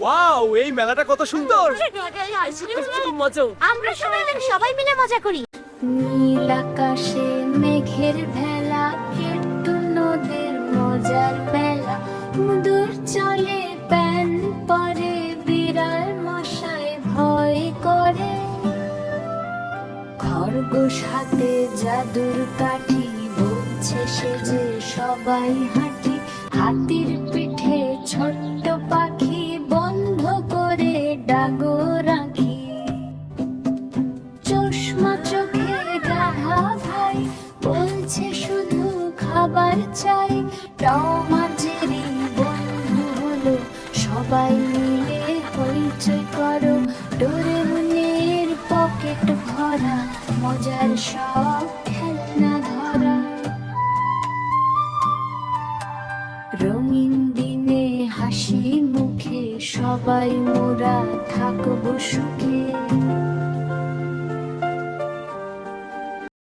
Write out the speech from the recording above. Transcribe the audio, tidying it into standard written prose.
Wow, এই মেলাটা কত সুন্দর। আমরা সবাই মিলে মজা করি। নীল আকাশে মেঘের ভেলা, একটু নদের মজার মেলা, দূর চলে প্যান পরে, বিড়াল মশাই ভয় করে। খরগোশ হাতে জাদুর কাঠি, বলছে সে যে সবাই হাঁটি। হাতির পিঠে ছোট্ট পাখি, বন্ধ করে ডাগো রাখি। চশমা চোখে গাধা ভাই, বলছে শুধু খাবার চাই। টম আর জেরি বন্ধু হলো, সবাই মিলে হইচই করো। ডোরেমনের পকেট ভরা, মজার সব খেলনা ধরা। রঙিন দিনে হাসি মুখে, সবাই মোরা থাকবো সুখে।